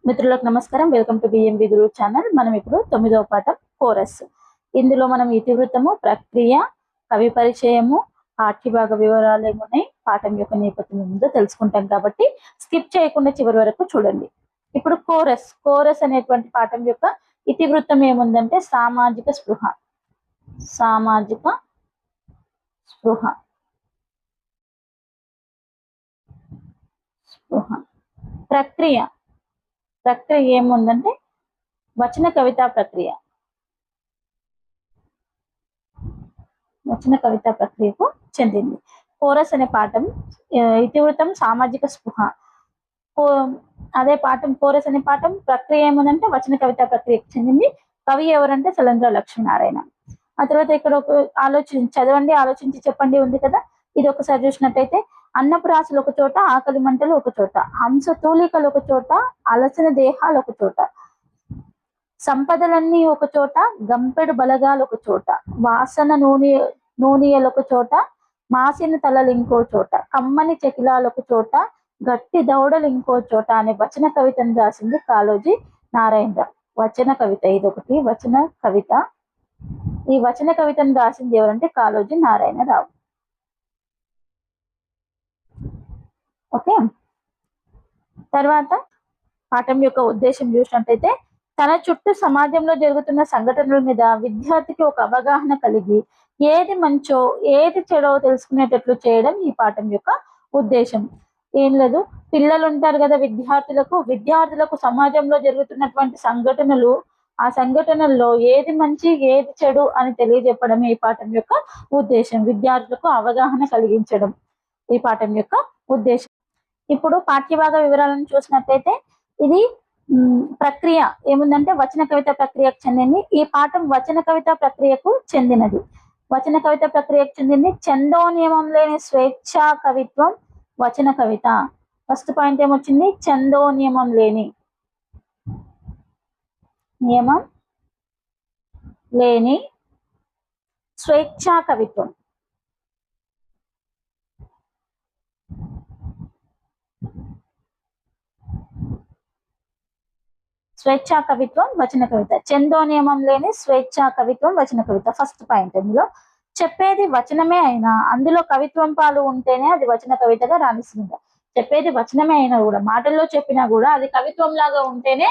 మిత్రులకు నమస్కారం. Welcome to BMB Guru channel. మనం ఇప్పుడు 9వ పాఠం కోరస్. ఇందులో మనం ఇతివృత్తము, ప్రక్రియ, కవి పరిచయము, పాఠ్యభాగ వివరాలు ఏమున్నాయి, పాఠం యొక్క నేపథ్యం ఏముందో తెలుసుకుంటాం కాబట్టి స్కిప్ చేయకుండా చివరి వరకు చూడండి. ఇప్పుడు కోరస్ అనేటువంటి పాఠం యొక్క ఇతివృత్తం ఏముందంటే సామాజిక స్పృహ. సామాజిక స్పృహ స్పృహ ప్రక్రియ ఏముందంటే వచన కవితా ప్రక్రియ. వచన కవితా ప్రక్రియకు చెందింది. కోరస్ అనే పాఠం ఇతివృత్తం సామాజిక స్పృహ. అదే పాఠం కోరస్ అనే పాఠం ప్రక్రియ ఏముందంటే వచన కవితా ప్రక్రియకు చెందింది. కవి ఎవరంటే సలంద్ర లక్ష్మీనారాయణ. ఆ తర్వాత ఇక్కడ ఒక చదవండి, ఆలోచించి చెప్పండి ఉంది కదా. ఇది ఒకసారి చూసినట్టయితే అన్నపు రాసులు ఒక చోట, ఆకలి మంటలు ఒక చోట, హంస తూలికలు ఒక చోట, అలసిన దేహాలు ఒక చోట, సంపదలన్నీ ఒక చోట, గంపెడు బలగాలు ఒక చోట, వాసన నూనెలు ఒక చోట, మాసిన తలలు ఇంకో చోట, కమ్మని చెకిలాలు ఒక చోట, గట్టి దౌడలు ఇంకో చోట అనే వచన కవితను రాసింది కాళోజీ నారాయణరావు. వచన కవిత ఇదొకటి వచన కవిత. ఈ వచన కవితను రాసింది ఎవరంటే కాళోజీ నారాయణరావు. ఓకే, తర్వాత పాఠం యొక్క ఉద్దేశం చూసినట్టయితే తన చుట్టూ సమాజంలో జరుగుతున్న సంఘటనల మీద విద్యార్థికి ఒక అవగాహన కలిగి ఏది మంచో ఏది చెడో తెలుసుకునేటట్లు చేయడం ఈ పాఠం యొక్క ఉద్దేశం. ఏం లేదు, పిల్లలు ఉంటారు కదా, విద్యార్థులకు సమాజంలో జరుగుతున్నటువంటి సంఘటనలు, ఆ సంఘటనల్లో ఏది మంచి ఏది చెడు అని తెలియజెప్పడం ఈ పాఠం యొక్క ఉద్దేశం. విద్యార్థులకు అవగాహన కలిగించడం ఈ పాఠం యొక్క ఉద్దేశం. ఇప్పుడు పాఠ్యభాగ వివరాలను చూసినట్టయితే ఇది ప్రక్రియ ఏముందంటే వచన కవిత ప్రక్రియకు చెందింది. ఈ పాఠం వచన కవిత ప్రక్రియకు చెందినది. వచన కవిత ప్రక్రియకు చెందింది. చందో నియమం లేని స్వేచ్ఛా కవిత్వం వచన కవిత. ఫస్ట్ పాయింట్ ఏమొచ్చింది? చందో నియమం లేని స్వేచ్ఛా కవిత్వం. స్వేచ్ఛా కవిత్వం వచన కవిత. చందో నియమం లేని స్వేచ్ఛా కవిత్వం వచన కవిత ఫస్ట్ పాయింట్. ఇందులో చెప్పేది వచనమే అయినా అందులో కవిత్వం పాలు ఉంటేనే అది వచన కవితగా రాణిస్తుంది. చెప్పేది వచనమే అయినా కూడా, మాటల్లో చెప్పినా కూడా అది కవిత్వం లాగా ఉంటేనే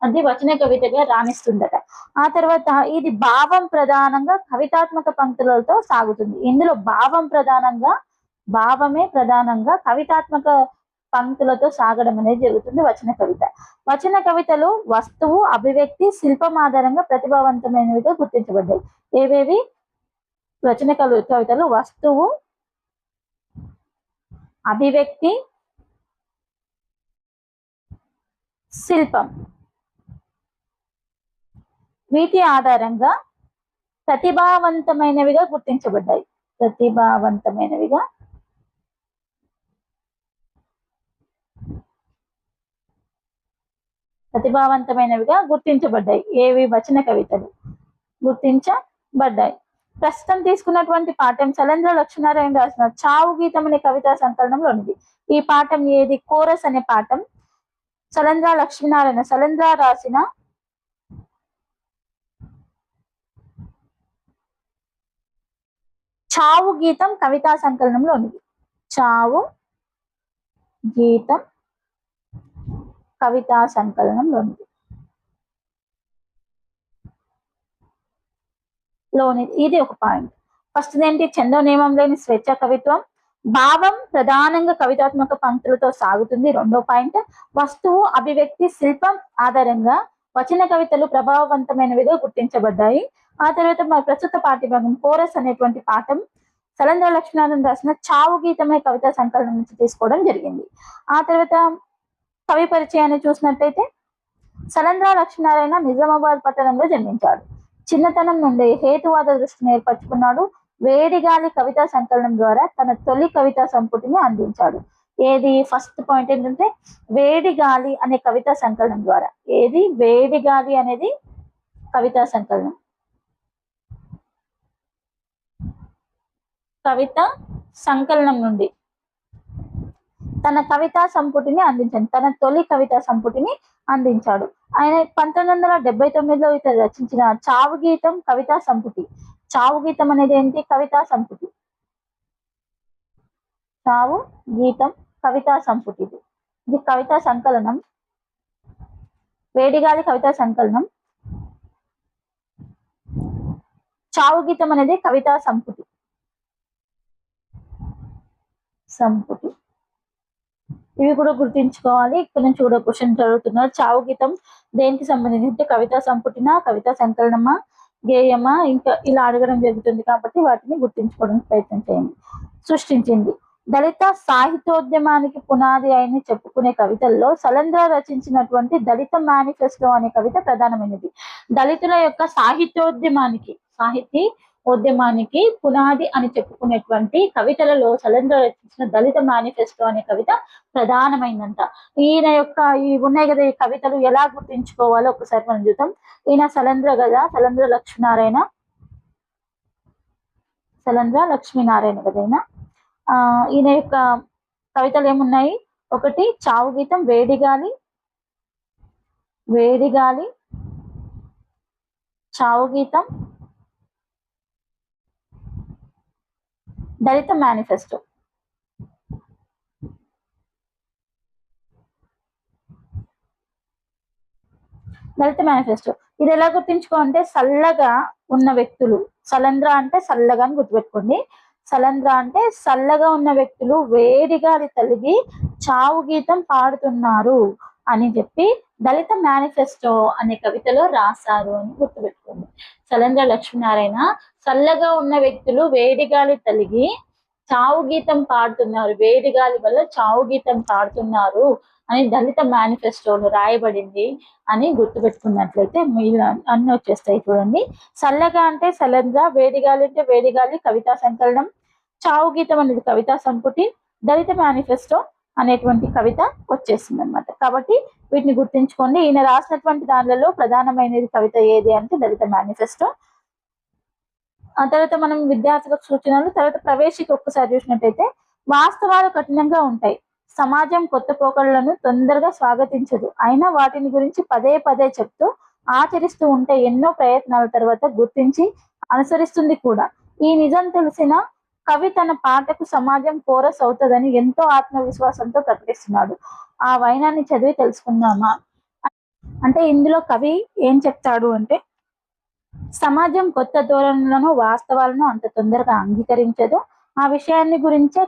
అది వచన కవితగా రాణిస్తుందట. ఆ తర్వాత ఇది భావం ప్రధానంగా కవితాత్మక పంక్తులతో సాగుతుంది. ఇందులో భావమే ప్రధానంగా కవితాత్మక పంక్తులతో సాగడం అనేది జరుగుతుంది వచన కవిత. వచన కవితలు వస్తువు, అభివ్యక్తి, శిల్పం ఆధారంగా ప్రతిభావంతమైనవిగా గుర్తించబడ్డాయి. ఏవేవి? వచన కవితలు వస్తువు, అభివ్యక్తి, శిల్పం వీటి ఆధారంగా ప్రతిభావంతమైనవిగా గుర్తించబడ్డాయి. ప్రతిభావంతమైనవిగా గుర్తించబడ్డాయి. ఏవి? వచన కవితలు గుర్తించబడ్డాయి. ప్రస్తుతం తీసుకున్నటువంటి పాఠం సలంద్ర లక్ష్మీనారాయణ రాసిన చావు గీతం అనే కవితా సంకలనంలో ఉంది. ఈ పాఠం ఏది? కోరస్ అనే పాఠం. సలంద్ర రాసిన చావు గీతం కవితా సంకలనంలో ఉంది. చావు గీతం కవితా సంకలనంలో ఉంది. ఇది ఒక పాయింట్. ఫస్ట్ ఏంటి? చందో నియమం లేని స్వేచ్ఛ కవిత్వం. భావం ప్రధానంగా కవితాత్మక పంక్తులతో సాగుతుంది. రెండో పాయింట్. వస్తువు, అభివ్యక్తి, శిల్పం ఆధారంగా వచన కవితలు ప్రభావవంతమైనవిగా గుర్తించబడ్డాయి. ఆ తర్వాత మన ప్రస్తుత పాఠ్యభాగం కోరస్ అనేటువంటి పాఠం సలంద్ర లక్ష్మీనారాయణ రాసిన చావు గీతమే కవితా సంకలనం నుంచి తీసుకోవడం జరిగింది. ఆ తర్వాత కవి పరిచయాన్ని చూసినట్టయితే సలంద్ర లక్ష్మీనారాయణ నిజామాబాద్ పట్టణంలో జన్మించాడు. చిన్నతనం నుండి హేతువాద దృష్టిని ఏర్పరచుకున్నాడు. వేడిగాలి కవితా సంకలనం ద్వారా తన తొలి కవితా సంపుటిని అందించాడు. ఏది? ఫస్ట్ పాయింట్ ఏంటంటే వేడిగాలి అనే కవితా సంకలనం ద్వారా. ఏది? వేడిగాలి అనేది కవితా సంకలనం. కవిత సంకలనం నుండి తన కవితా సంపుటిని అందించాడు. తన తొలి కవితా సంపుటిని అందించాడు. ఆయన 1979లో ఇతను రచించిన చావు గీతం కవితా సంపుటి. చావు గీతం అనేది ఏంటి? కవితా సంపుటి. చావు గీతం కవితా సంపుటి. ఇది కవితా సంకలనం. వేడిగాలి కవితా సంకలనం. చావు గీతం అనేది కవితా సంపుటి. ఇవి కూడా గుర్తించుకోవాలి. ఇక్కడ నుంచి కూడా క్వశ్చన్ చదువుతున్నారు. చావు గీతం దేనికి సంబంధించి? కవితా సంపుటినా, కవితా సంకలనమా, గేయమా, ఇంకా ఇలా అడగడం జరుగుతుంది కాబట్టి వాటిని గుర్తించుకోవడానికి ప్రయత్నం చేయండి. సృష్టించింది. దళిత సాహిత్యోద్యమానికి పునాది అయిన చెప్పుకునే కవితల్లో శైలేంద్ర రచించినటువంటి దళిత మేనిఫెస్టో అనే కవిత ప్రధానమైనది. దళితుల యొక్క సాహిత్యోద్యమానికి పునాది అని చెప్పుకునేటువంటి కవితలలో శైలేంద్ర రచించిన దళిత మేనిఫెస్టో అనే కవిత ప్రధానమైందంట. ఈయన యొక్క ఈ ఉన్నాయి కదా ఈ కవితలు ఎలా గుర్తించుకోవాలో ఒకసారి మనం చూద్దాం. ఈయన శైలేంద్ర లక్ష్మీనారాయణ కదా ఈయన యొక్క కవితలు ఏమున్నాయి? ఒకటి చావు గీతం, వేడిగాలి, చావు గీతం, దళిత మేనిఫెస్టో. ఇది ఎలా గుర్తించుకో అంటే చల్లగా ఉన్న వ్యక్తులు, శైలేంద్ర అంటే చల్లగా అని గుర్తుపెట్టుకోండి. శైలేంద్ర అంటే చల్లగా ఉన్న వ్యక్తులు వేడిగాలి తలిగి చావు గీతం పాడుతున్నారు అని చెప్పి దళిత మేనిఫెస్టో అనే కవితలో రాశారు అని గుర్తుపెట్టుకోండి. శైలేంద్ర లక్ష్మీనారాయణ చల్లగా ఉన్న వ్యక్తులు వేడిగాలి తలిగి చావు గీతం పాడుతున్నారు, వేడిగాలి వల్ల చావు గీతం పాడుతున్నారు అని దళిత మేనిఫెస్టోలో రాయబడింది అని గుర్తుపెట్టుకున్నట్లయితే మీరు అన్ని వచ్చేస్తాయి. చూడండి, చల్లగా అంటే శైలేంద్ర, వేడిగాలి అంటే వేడిగాలి కవితా సంకలనం, చావు గీతం అనేది కవితా సంపుటి, దళిత మేనిఫెస్టో అనేటువంటి కవిత వచ్చేసింది అనమాట. కాబట్టి వీటిని గుర్తించుకోండి. ఈయన రాసినటువంటి దానిలలో ప్రధానమైనది కవిత ఏది అంటే దళిత మేనిఫెస్టో. ఆ తర్వాత మనం విద్యార్థులకు సూచనలు, తర్వాత ప్రవేశిక ఒక్కసారి చూసినట్టయితే వాస్తవాలు కఠినంగా ఉంటాయి. సమాజం కొత్త పోకడలను తొందరగా స్వాగతించదు. అయినా వాటిని గురించి పదే పదే చెప్తూ ఆచరిస్తూ ఉంటే ఎన్నో ప్రయత్నాల తర్వాత గుర్తించి అనుసరిస్తుంది కూడా. ఈ నిజం తెలిసిన కవి తన పాటకు సమాజం కోరస్ అవుతుందని ఎంతో ఆత్మవిశ్వాసంతో ప్రకటిస్తున్నాడు. ఆ వైనాన్ని చదివి తెలుసుకుందామా అంటే ఇందులో కవి ఏం చెప్తాడు అంటే సమాజం కొత్త ధోరణులను, వాస్తవాలను అంత తొందరగా అంగీకరించదు. ఆ విషయాన్ని గురించే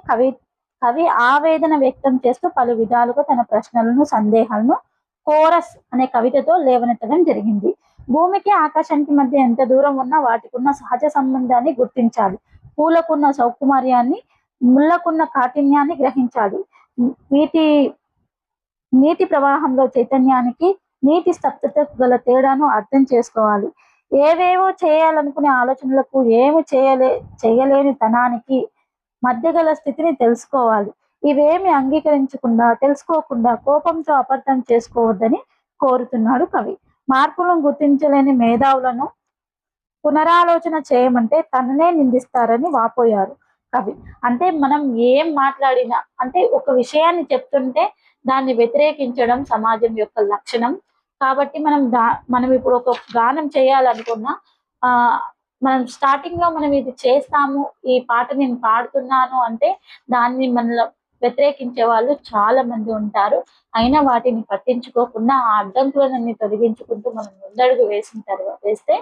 కవి ఆవేదన వ్యక్తం చేస్తూ పలు విధాలుగా తన ప్రశ్నలను, సందేహాలను కోరస్ అనే కవితతో లేవనెత్తడం జరిగింది. భూమికి ఆకాశానికి మధ్య ఎంత దూరం ఉన్నా వాటికున్న సహజ సంబంధాన్ని గుర్తించాలి. పూలకున్న సౌకుమార్యాన్ని, ముళ్ళకున్న కాఠిన్యాన్ని గ్రహించాలి. నీటి ప్రవాహంలో చైతన్యానికి, నీటి స్తబ్దతకు గల తేడాను అర్థం చేసుకోవాలి. ఏవేవో చేయాలనుకునే ఆలోచనలకు ఏమి చేయలేని తనానికి మధ్య గల స్థితిని తెలుసుకోవాలి. ఇవేమి తెలుసుకోకుండా కోపంతో అపార్థం చేసుకోవద్దని కోరుతున్నాడు కవి. మార్పులను గుర్తించలేని మేధావులను పునరాలోచన చేయమంటే తననే నిందిస్తారని వాపోయారు కవి. అంటే మనం ఏం మాట్లాడినా అంటే ఒక విషయాన్ని చెప్తుంటే దాన్ని వ్యతిరేకించడం సమాజం యొక్క లక్షణం. కాబట్టి మనం ఇప్పుడు ఒక గానం చేయాలనుకున్నా మనం స్టార్టింగ్ లో మనం ఇది చేస్తాము, ఈ పాట నేను పాడుతున్నాను అంటే దాన్ని మనలో వ్యతిరేకించే వాళ్ళు చాలా మంది ఉంటారు. అయినా వాటిని పట్టించుకోకుండా ఆ అడ్డంకులన్నీ తొలగించుకుంటూ మనం ముందడుగు వేస్తే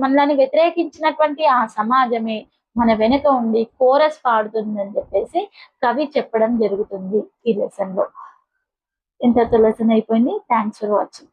మనల్ని వ్యతిరేకించినటువంటి ఆ సమాజమే మన వెనుక ఉండి కోరస్ పాడుతుందని చెప్పేసి కవి చెప్పడం జరుగుతుంది ఈ లెసన్ లో. ఇంతతో లెసన్ అయిపోయింది. Thanks for watching.